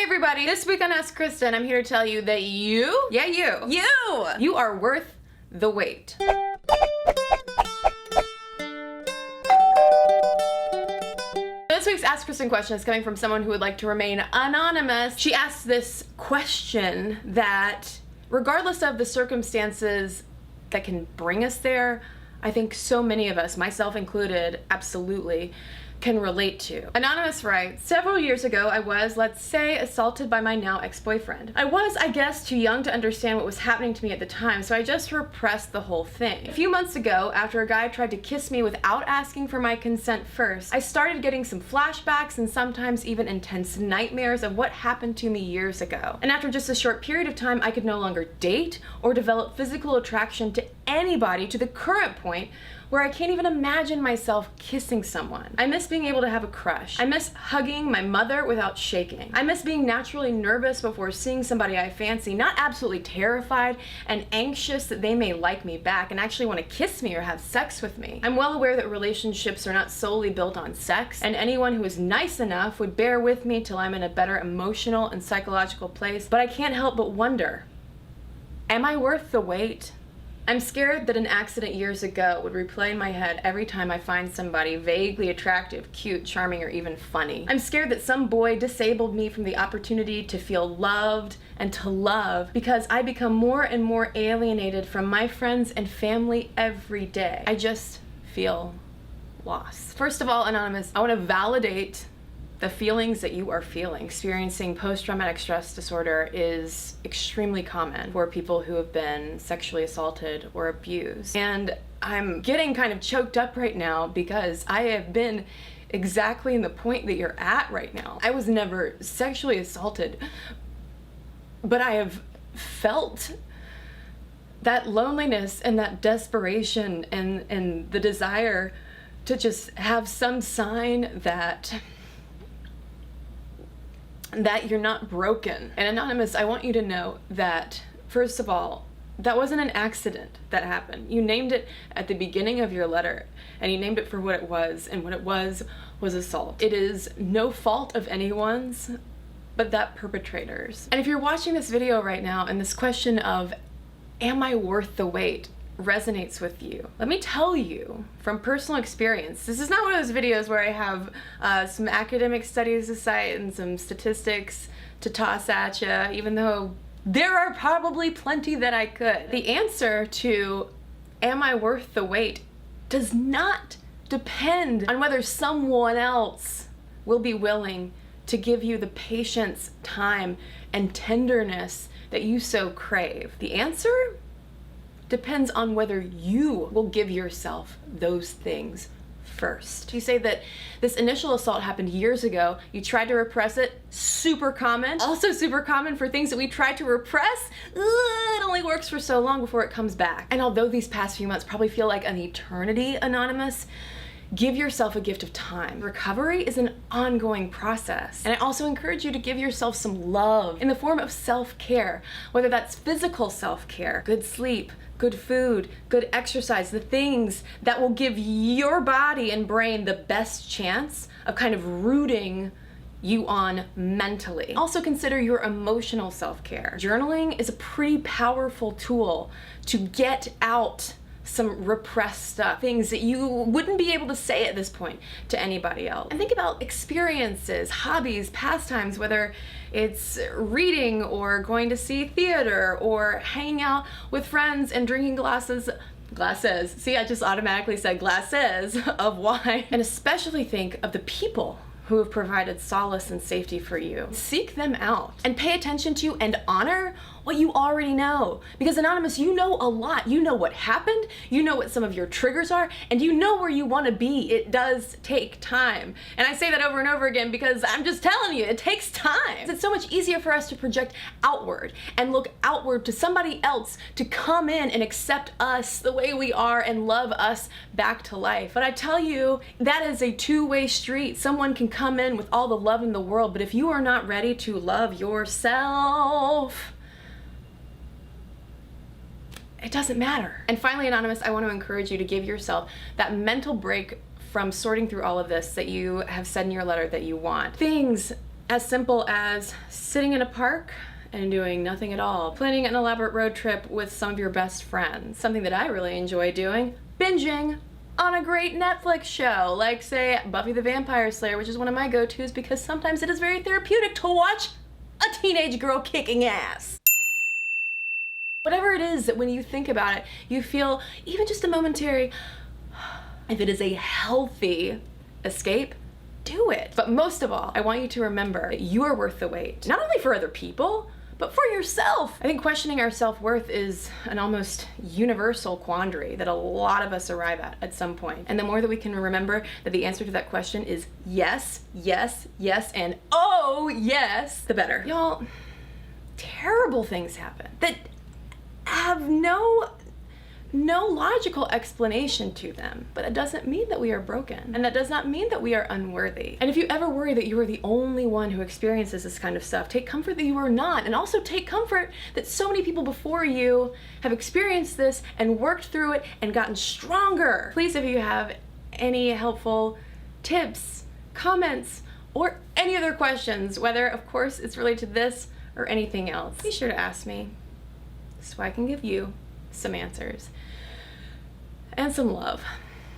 everybody, this week on Ask Kristen, I'm here to tell you that you are worth the wait. This week's Ask Kristen question is coming from someone who would like to remain anonymous. She asked this question that, regardless of the circumstances that can bring us there, I think so many of us, myself included, absolutely, can relate to. Anonymous writes, several years ago I was, let's say, assaulted by my now ex-boyfriend. I was, I guess, too young to understand what was happening to me at the time, so I just repressed the whole thing. A few months ago, after a guy tried to kiss me without asking for my consent first, I started getting some flashbacks and sometimes even intense nightmares of what happened to me years ago. And after just a short period of time, I could no longer date or develop physical attraction to anybody, to the current point where I can't even imagine myself kissing someone. I miss being able to have a crush. I miss hugging my mother without shaking. I miss being naturally nervous before seeing somebody I fancy, not absolutely terrified and anxious that they may like me back and actually want to kiss me or have sex with me. I'm well aware that relationships are not solely built on sex, and anyone who is nice enough would bear with me till I'm in a better emotional and psychological place, but I can't help but wonder, am I worth the wait? I'm scared that an accident years ago would replay in my head every time I find somebody vaguely attractive, cute, charming, or even funny. I'm scared that some boy disabled me from the opportunity to feel loved and to love because I become more and more alienated from my friends and family every day. I just feel lost. First of all, Anonymous, I want to validate the feelings that you are feeling. Experiencing post-traumatic stress disorder is extremely common for people who have been sexually assaulted or abused. And I'm getting kind of choked up right now because I have been exactly in the point that you're at right now. I was never sexually assaulted, but I have felt that loneliness and that desperation and the desire to just have some sign that you're not broken. And Anonymous, I want you to know that, first of all, that wasn't an accident that happened. You named it at the beginning of your letter, and you named it for what it was, and what it was assault. It is no fault of anyone's, but that perpetrator's. And if you're watching this video right now, and this question of, am I worth the wait, resonates with you, let me tell you from personal experience, this is not one of those videos where I have some academic studies to cite and some statistics to toss at you, even though there are probably plenty that I could. The answer to am I worth the wait does not depend on whether someone else will be willing to give you the patience, time, and tenderness that you so crave. The answer depends on whether you will give yourself those things first. You say that this initial assault happened years ago. You tried to repress it. Super common. Also super common for things that we try to repress. It only works for so long before it comes back. And although these past few months probably feel like an eternity, Anonymous, give yourself a gift of time. Recovery is an ongoing process. And I also encourage you to give yourself some love in the form of self-care, whether that's physical self-care, good sleep, good food, good exercise, the things that will give your body and brain the best chance of kind of rooting you on mentally. Also consider your emotional self-care. Journaling is a pretty powerful tool to get out some repressed stuff, things that you wouldn't be able to say at this point to anybody else. And think about experiences, hobbies, pastimes, whether it's reading or going to see theater or hanging out with friends and drinking glasses. See, I just automatically said glasses of wine. And especially think of the people who have provided solace and safety for you. Seek them out and pay attention to and honor what you already know. Because Anonymous, you know a lot. You know what happened, you know what some of your triggers are, and you know where you want to be. It does take time. And I say that over and over again because I'm just telling you, it takes time. It's so much easier for us to project outward and look outward to somebody else to come in and accept us the way we are and love us back to life. But I tell you, that is a two-way street. Someone can come in with all the love in the world, but if you are not ready to love yourself, it doesn't matter. And finally, Anonymous, I want to encourage you to give yourself that mental break from sorting through all of this that you have said in your letter that you want. Things As simple as sitting in a park and doing nothing at all. Planning an elaborate road trip with some of your best friends. Something that I really enjoy doing, binging on a great Netflix show, like say Buffy the Vampire Slayer, which is one of my go-tos because sometimes it is very therapeutic to watch a teenage girl kicking ass. Whatever it is that when you think about it, you feel even just a momentary, if it is a healthy escape, do it. But most of all, I want you to remember that you are worth the wait, not only for other people, but for yourself. I think questioning our self-worth is an almost universal quandary that a lot of us arrive at some point. And the more that we can remember that the answer to that question is yes, yes, yes, and oh yes, the better. Y'all, terrible things happen that have no logical explanation to them, but it doesn't mean that we are broken, and that does not mean that we are unworthy. And if you ever worry that you are the only one who experiences this kind of stuff, take comfort that you are not, and also take comfort that so many people before you have experienced this and worked through it and gotten stronger. Please, if you have any helpful tips, comments, or any other questions, whether of course it's related to this or anything else, be sure to ask me so I can give you some answers and some love.